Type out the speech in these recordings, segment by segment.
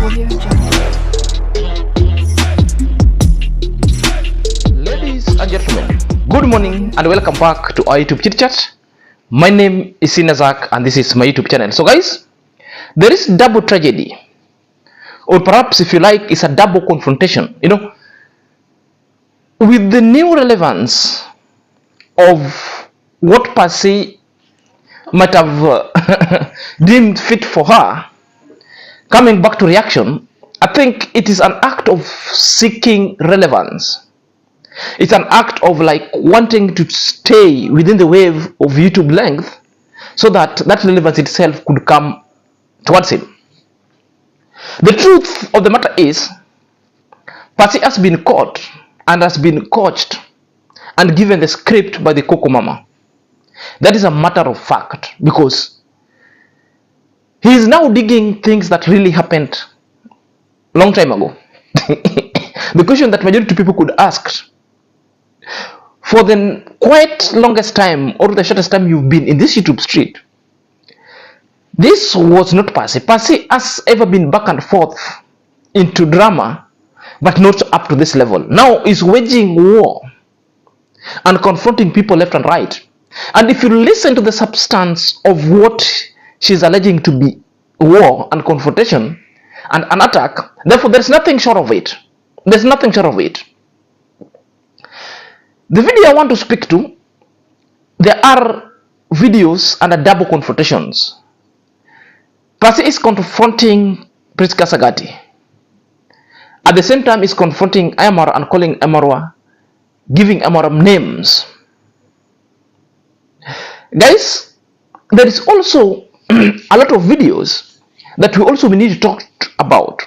Ladies and gentlemen, good morning and welcome back to our YouTube chit chat. My name is Sinazak and this is my YouTube channel. So guys, there is double tragedy, or perhaps if you like, it's a double confrontation, with the new relevance of what Passy might have deemed fit for her. Coming back to reaction, I think it is an act of seeking relevance. It's an act of like wanting to stay within the wave of YouTube length so that that relevance itself could come towards him. The truth of the matter is, Passy has been caught and has been coached and given the script by the Coco Mama. That is a matter of fact, because he is now digging things that really happened long time ago. The question that majority of people could ask, for the quite longest time or the shortest time you've been in this YouTube street, this was not Passy. Passy has ever been back and forth into drama, but not up to this level. Now he's waging war and confronting people left and right. And if you listen to the substance of what she's alleging to be war and confrontation and an attack, therefore there's nothing short of it. There's nothing short of it. The video I want to speak to, there are videos and a double confrontations. Passy is confronting Priscah Saghati. At the same time, is confronting Iammarwa and calling Iammarwa, giving Iammarwa names. Guys, there is also a lot of videos that we need to talk about.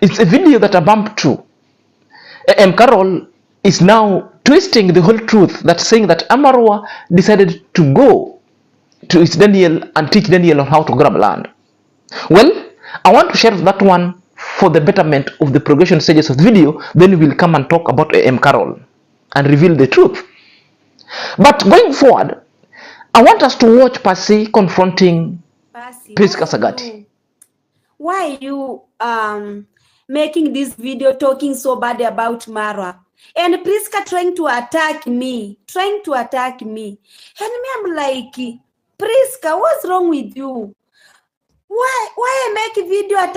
It's a video that I bumped to. amqarol is now twisting the whole truth, that's saying that Iammarwa decided to go to his Daniel and teach Daniel on how to grab land. Well, I want to share that one for the betterment of the progression stages of the video. Then we'll come and talk about amqarol and reveal the truth. But going forward, I want us to watch Passy confronting Priscah Saghati. Why are you making this video talking so bad about Marwa? And Priscah trying to attack me. And me, I'm like, Priscah, what's wrong with you? Why I make a video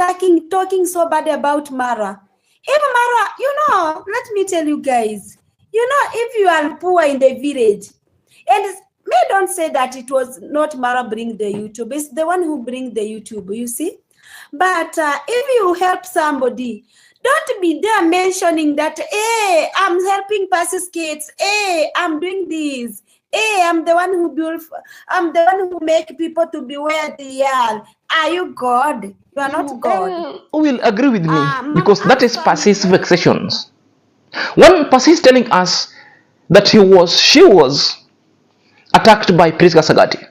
talking so bad about Marwa? If Marwa, let me tell you guys, if you are poor in the village, and me don't say that it was not Marwa bring the YouTube, it's the one who bring the YouTube, you see. But if you help somebody, don't be there mentioning that, hey, I'm helping Passy's kids, hey, I'm doing this, hey, I'm the one who make people to be where they are. Are you God? You are not God. Who will agree with me? Because that is Passy's vexations. When Passy is telling us that she was attacked by Priscah Saghati.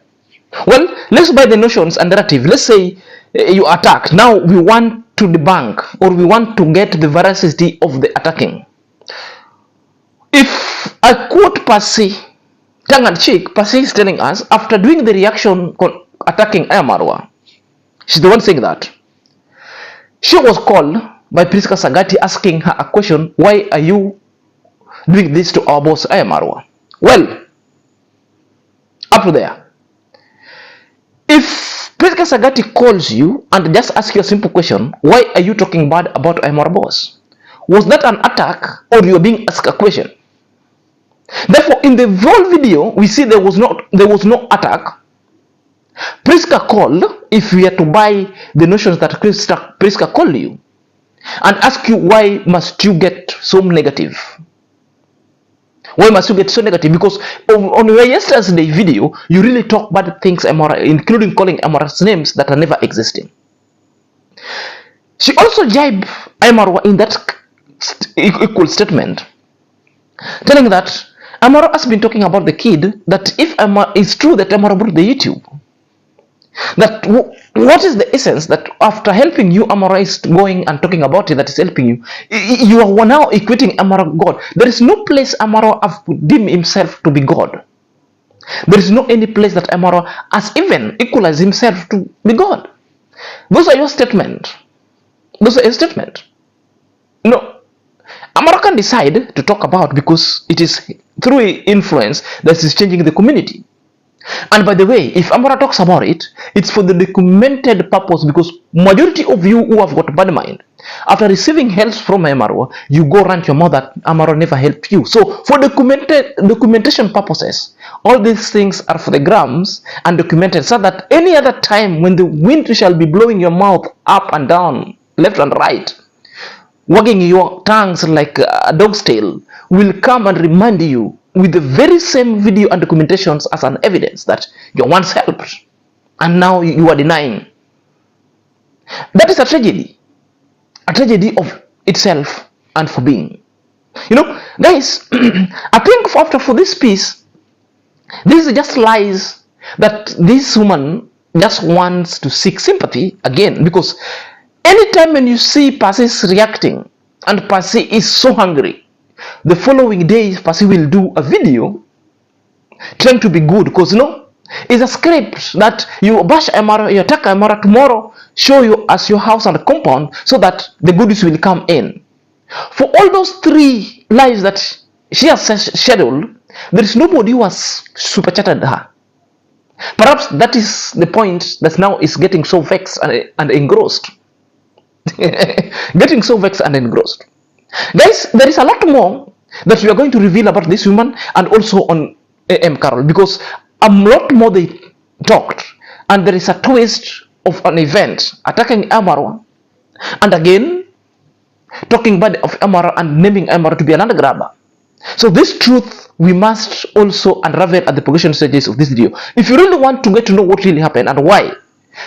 Well, let's buy the notions and narrative. Let's say you attacked. Now we want to debunk, or we want to get the veracity of the attacking. If I quote Passy, tongue and cheek, Passy is telling us, after doing the reaction attacking Iammarwa, she's the one saying that she was called by Priscah Saghati asking her a question, why are you doing this to our boss Iammarwa? Well, up to there. If Priscah Saghati calls you and just asks you a simple question, why are you talking bad about Iammarwa boss? Was that an attack, or you're being asked a question? Therefore, in the whole video, we see there was no attack. Priscah called, if we are to buy the notions that Priscah called you and ask you, why must you get so negative? Why must you get so negative? Because on your yesterday's video, you really talk bad things, including calling Iammarwa's names that are never existing. She also jibed Iammarwa in that equal statement, telling that Iammarwa has been talking about the kid, that if it's true that Iammarwa brought the YouTube, that what is the essence that after helping you, Iammarwa is going and talking about it, that is helping you, you are now equating Iammarwa God. There is no place Iammarwa has deemed himself to be God. There is no any place that Iammarwa has even equalized himself to be God. Those are your statements. Those are a statement. No, Amara can decide to talk about because it is through influence that is changing the community. And by the way, if Amara talks about it, it's for the documented purpose, because majority of you who have got bad mind, after receiving help from Iammarwa, you go rant your mouth that Amara never helped you. So for documentation purposes, all these things are for the grams and documented, so that any other time when the wind shall be blowing your mouth up and down, left and right, wagging your tongues like a dog's tail, will come and remind you with the very same video and documentations as an evidence that you once helped and now you are denying. That is a tragedy of itself and for being. You know, guys, I think for this piece, this is just lies that this woman just wants to seek sympathy again, because anytime when you see Passy reacting and Passy is so hungry, the following day Passy will do a video trying to be good, because it's a script that you bash Iammarwa, you attack Iammarwa, tomorrow show you as your house and compound so that the goodies will come in. For all those 3 lives that she has scheduled, there is nobody who has super chatted her. Perhaps that is the point that now is getting so vexed and engrossed. Getting so vexed and engrossed. Guys, there is a lot more that we are going to reveal about this woman and also on amqarol, because a lot more they talked, and there is a twist of an event attacking Iammarwa, and again talking bad of Iammarwa and naming Iammarwa to be an land grabber. So this truth we must also unravel at the progression stages of this video. If you really want to get to know what really happened and why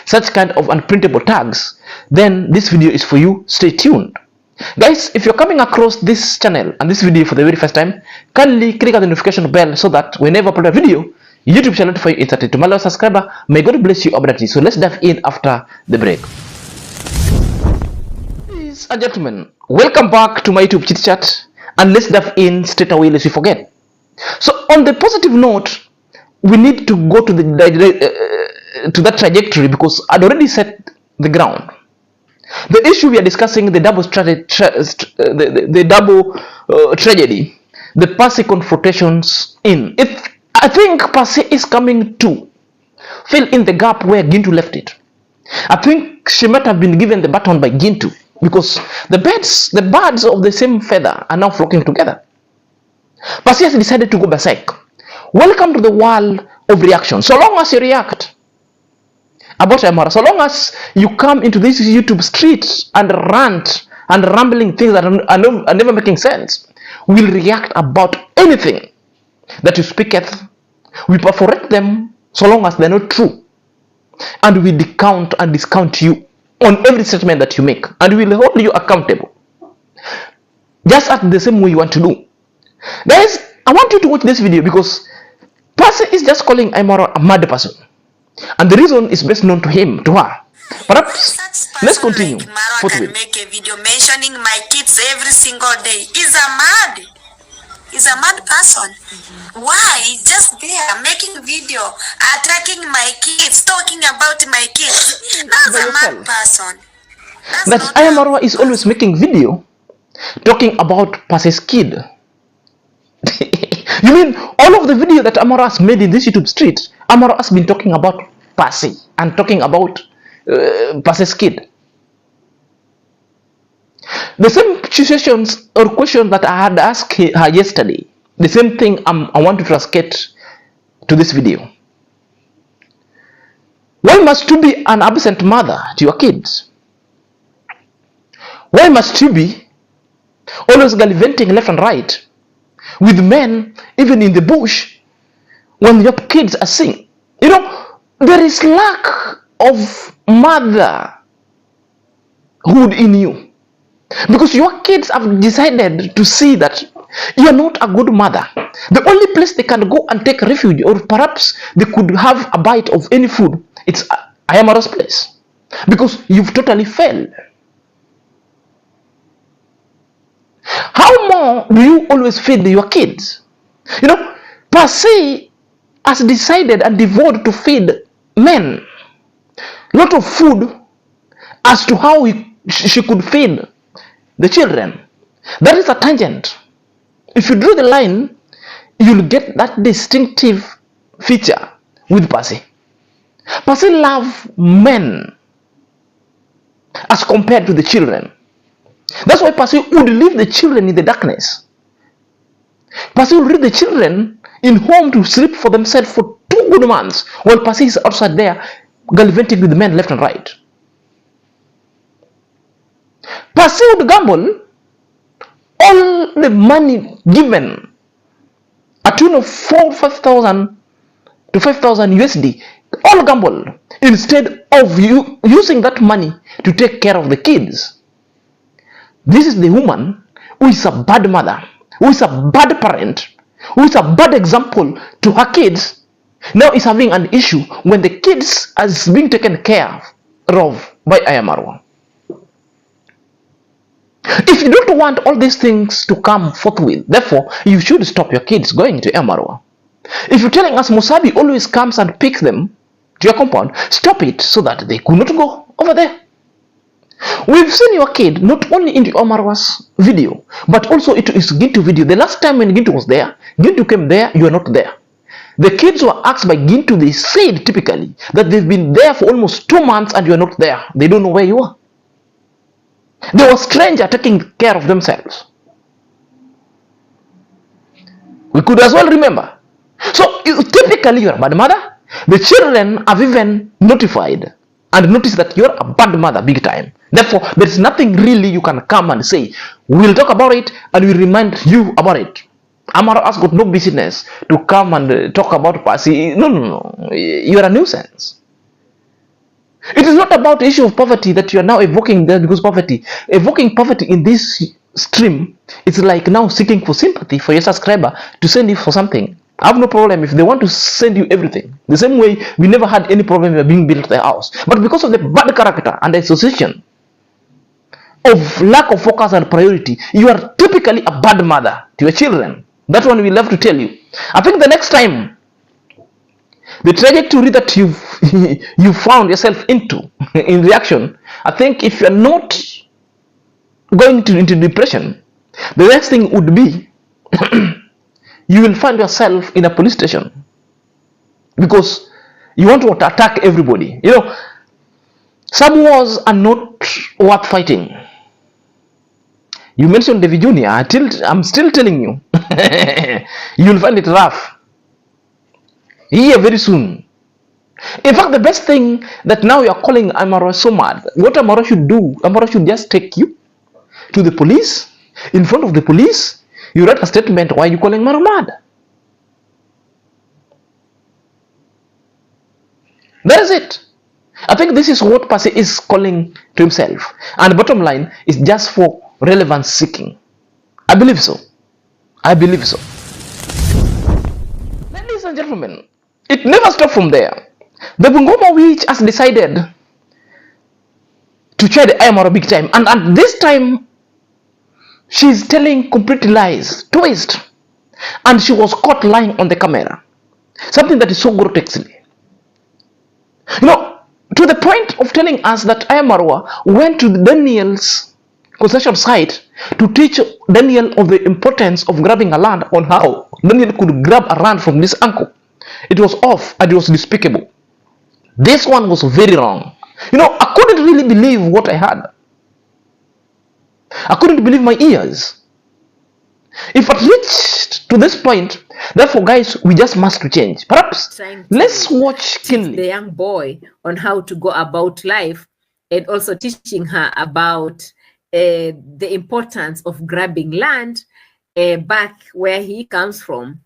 such kind of unprintable tags, then this video is for you. Stay tuned. Guys, if you're coming across this channel and this video for the very first time, kindly click on the notification bell so that whenever I upload a video, YouTube shall notify you instantly. To my loyal subscriber, may God bless you abundantly. So let's dive in after the break. Ladies and gentlemen, welcome back to my YouTube chit chat, and let's dive in straight away lest we forget. So on the positive note, we need to go to to that trajectory, because I'd already set the ground. The issue we are discussing, the double tragedy, the Passy confrontations in. I think Passy is coming to fill in the gap where Gintu left it. I think she might have been given the baton by Gintu, because the birds of the same feather are now flocking together. Passy has decided to go berserk. Welcome to the world of reaction. So long as you react about Iammarwa, so long as you come into this YouTube street and rant and rambling things that are never making sense, we'll react about anything that you speaketh. We perforate them so long as they're not true, and we discount you on every statement that you make, and we will hold you accountable just as the same way you want to do. Guys, I want you to watch this video, because Passy is just calling Iammarwa a mad person, and the reason is best known to him, to her. Perhaps let's continue. Like Marwa can make a video mentioning my kids every single day. He's a mad person. Why? He's just there making video, attacking my kids, talking about my kids. That's a mad person. That Iammarwa is always making video talking about Passy's kid. You mean all of the video that Iammarwa has made in this YouTube street, Iammarwa has been talking about Passy and talking about Passy's kid. The same situations or questions that I had asked her yesterday, the same thing I want to translate to this video. Why must you be an absent mother to your kids? Why must you be always gallivanting left and right with men, even in the bush, when your kids are singing? There is lack of motherhood in you, because your kids have decided to see that you are not a good mother. The only place they can go and take refuge, or perhaps they could have a bite of any food, it's Iammarwa's place, because you've totally failed. How more do you always feed your kids? Passy has decided and devoted to feed men lot of food as to how he she could feed the children. That is a tangent. If you draw the line, you'll get that distinctive feature with Passy. Passy loved men as compared to the children. That's why Passy would leave the children in the darkness. Passy would leave the children in home to sleep for themselves for 2 good months, while Passy is outside there gallivanting with men left and right. Passy would gamble all the money given, a tune of 5,000 to 5,000 USD, all gamble, instead of using that money to take care of the kids. This is the woman who is a bad mother, who is a bad parent, who is a bad example to her kids. Now is having an issue when the kids are being taken care of by Iammarwa. If you don't want all these things to come forthwith, therefore you should stop your kids going to Iammarwa. If you're telling us Musabi always comes and picks them to your compound, stop it so that they could not go over there. We've seen your kid not only in Iammarwa's video, but also it is Gintu video. The last time when Gintu was there, Gintu came there, you are not there. The kids were asked by Gintu, they said typically that they've been there for almost 2 months and you are not there. They don't know where you are. They were strangers taking care of themselves. We could as well remember. So typically you're a bad mother. The children have even notified and noticed that you're a bad mother big time. Therefore, there's nothing really you can come and say. We'll talk about it and we'll remind you about it. Iammarwa has got no business to come and talk about Passy. No. You're a nuisance. It is not about the issue of poverty that you are now evoking there because poverty. Evoking poverty in this stream, it's like now seeking for sympathy for your subscriber to send you for something. I have no problem if they want to send you everything. The same way we never had any problem with being built their house. But because of the bad character and the association of lack of focus and priority, you are typically a bad mother to your children. That one we love to tell you. I think the next time, the trajectory that you found yourself into in reaction, I think if you're not going into depression, the next thing would be you will find yourself in a police station because you want to attack everybody. You know, some wars are not worth fighting. You mentioned David Jr. I'm still telling you, you'll find it rough here very soon. In fact, the best thing that now you're calling Iammarwa so mad, what Iammarwa should do, Iammarwa should just take you to the police. In front of the police, you write a statement, why are you calling Iammarwa mad? That is it. I think this is what Passy is calling to himself. And the bottom line is just for relevance seeking. I believe so. I believe so. Ladies and gentlemen, it never stopped from there. The Bungoma witch has decided to try the Iammarwa big time. And this time, she's telling complete lies, twist. And she was caught lying on the camera. Something that is so grotesquely. You know, to the point of telling us that Iammarwa went to Daniel's concession site to teach Daniel of the importance of grabbing a land on how Daniel could grab a land from this uncle. It was off and it was despicable. This one was very wrong. You know, I couldn't really believe what I had. I couldn't believe my ears. If I reached to this point, therefore, guys, we just must change. Perhaps let's watch keenly the young boy on how to go about life, and also teaching her about the importance of grabbing land back where he comes from.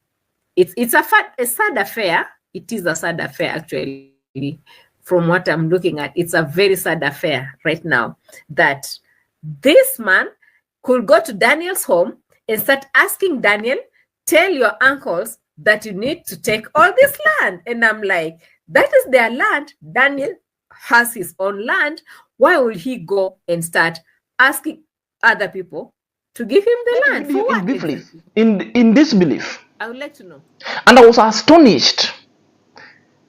It's a sad affair. It is a sad affair, actually. From what I'm looking at, it's a very sad affair right now that this man could go to Daniel's home and start asking Daniel, tell your uncles that you need to take all this land. And I'm like, that is their land. Daniel has his own land. Why will he go and start asking other people to give him the land? For what? In disbelief. I would like to know. And I was astonished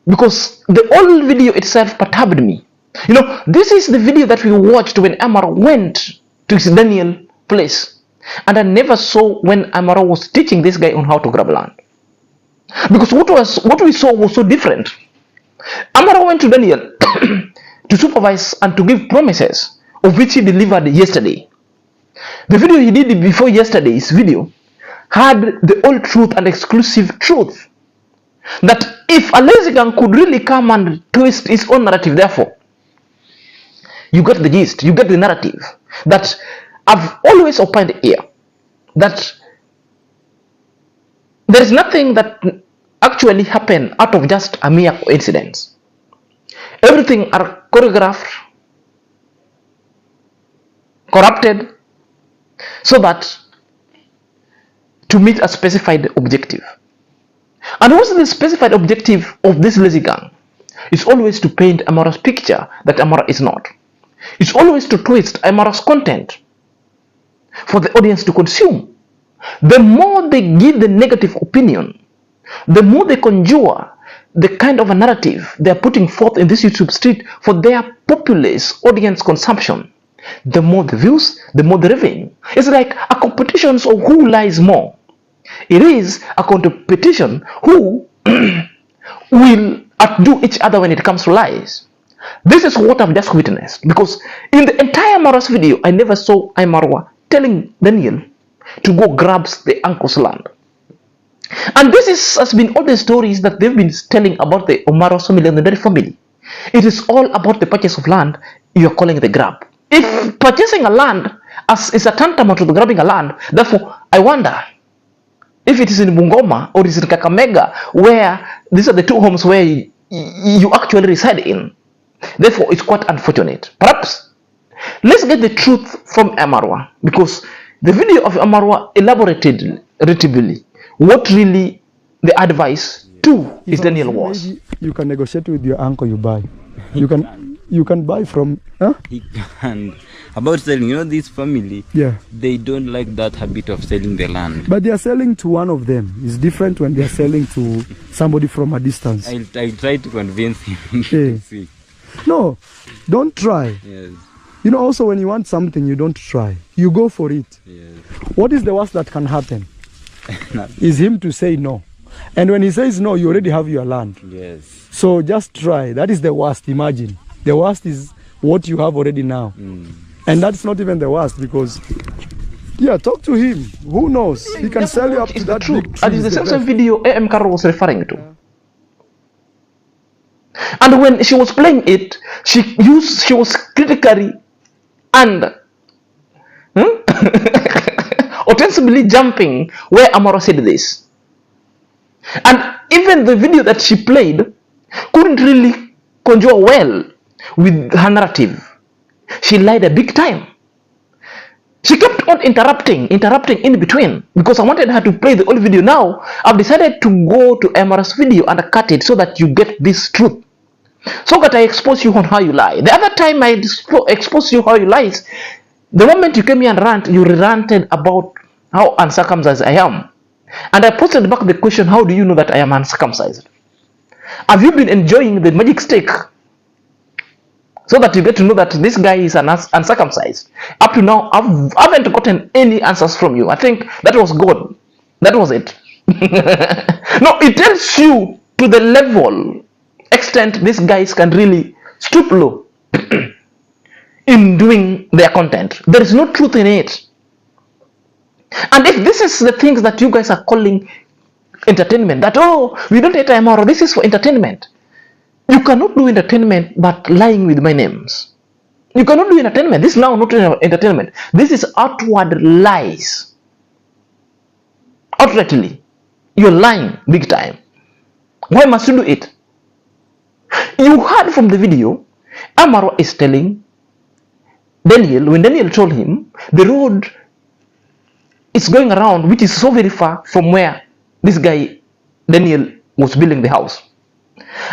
because the old video itself perturbed me. You know, this is the video that we watched when Iammarwa went to his Daniel place. And I never saw when Iammarwa was teaching this guy on how to grab land. Because what we saw was so different. Iammarwa went to Daniel to supervise and to give promises, of which he delivered yesterday. The video he did before yesterday's video had the whole truth and exclusive truth. That if a lazy gang could really come and twist his own narrative, therefore, you get the gist, you get the narrative that I've always opined here, that there is nothing that actually happened out of just a mere coincidence. Everything are choreographed, corrupted, so that to meet a specified objective. And what's the specified objective of this lazy gang? It's always to paint Iammarwa's picture that Iammarwa is not. It's always to twist Iammarwa's content for the audience to consume. The more they give the negative opinion, the more they conjure the kind of a narrative they are putting forth in this YouTube street for their populace audience consumption, the more the views, the more the revenue. It's like a competition of who lies more. It is a competition who will outdo each other when it comes to lies. This is what I've just witnessed, because in the entire Iammarwa's video, I never saw Iammarwa telling Daniel to go grab the uncle's land. And this has been all the stories that they've been telling about the Omaro family and the Nderi family. It is all about the purchase of land you're calling the grab. If purchasing a land is a tantamount to the grabbing a land, therefore, I wonder if it is in Bungoma or is it in Kakamega, where these are the two homes where you actually reside in. Therefore, it's quite unfortunate. Perhaps, let's get the truth from Iammarwa, because the video of Iammarwa elaborated relatively what really the advice to his Daniel was. Maybe you can negotiate with your uncle, you buy. You can buy from, huh? He can. About selling, you know, this family, yeah, they don't like that habit of selling the land. But they are selling to one of them. It's different when they are selling to somebody from a distance. I'll try to convince him. Yeah. See. No, don't try. Yes. You know, also when you want something, you don't try. You go for it. Yes. What is the worst that can happen? Is him to say no. And when he says no, you already have your land. Yes. So just try. That is the worst, imagine. The worst is what you have already now. And that's not even the worst, because, yeah, talk to him. Who knows? He can sell you up to that big tree. And it's the same video amqarol was referring to. And when she was playing it, she was critically and ostensibly jumping where Iammarwa said this. And even the video that she played couldn't really conjure well with her narrative. She lied a big time. She kept on interrupting in between, because I wanted her to play the whole video. Now, I've decided to go to Iammarwa's video and cut it so that you get this truth. So that I expose you on how you lie. The other time I exposed you how you lie, the moment you came here and ranted about how uncircumcised I am. And I posted back the question, how do you know that I am uncircumcised? Have you been enjoying the magic stick? So that you get to know that this guy is uncircumcised. Up to now, I haven't gotten any answers from you. I think that was good. That was it. No, it tells you to the level, extent these guys can really stoop low in doing their content. There is no truth in it. And if this is the things that you guys are calling entertainment, that, oh, we don't hate Iammarwa, this is for entertainment. You cannot do entertainment but lying with my names. You cannot do entertainment. This is now not entertainment. This is outward lies. Outrightly. You're lying big time. Why must you do it? You heard from the video, Iammarwa is telling Daniel, when Daniel told him, the road is going around, which is so very far from where this guy, Daniel, was building the house.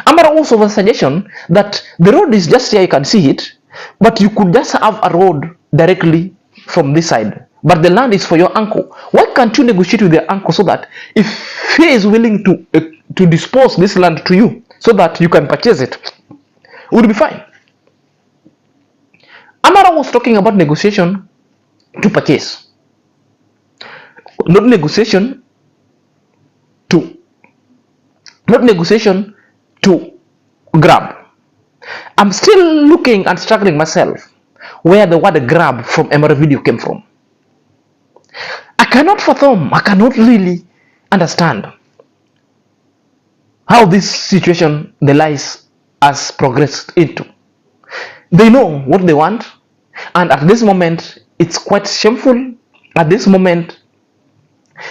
Iammarwa also has a suggestion that the road is just here, you can see it, but you could just have a road directly from this side. But the land is for your uncle. Why can't you negotiate with your uncle so that if he is willing to dispose this land to you, so that you can purchase it, would be fine. Amara was talking about negotiation to purchase, not negotiation to grab. I'm still looking and struggling myself where the word grab from Iammarwa video came from. I cannot really understand how this situation, the lies, has progressed into. They know what they want, and at this moment, it's quite shameful. At this moment,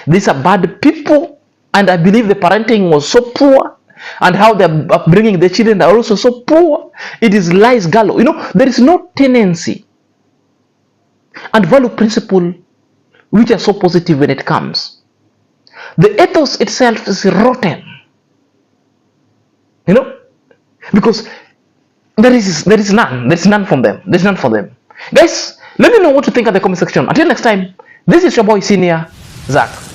these are bad people, and I believe the parenting was so poor, and how they're bringing the children are also so poor. It is lies galore. You know, there is no tendency and value principle which are so positive when it comes. The ethos itself is rotten. You know, because there is none from them. There's none for them. Guys, let me know what you think at the comment section. Until next time, this is your boy Senior Zach.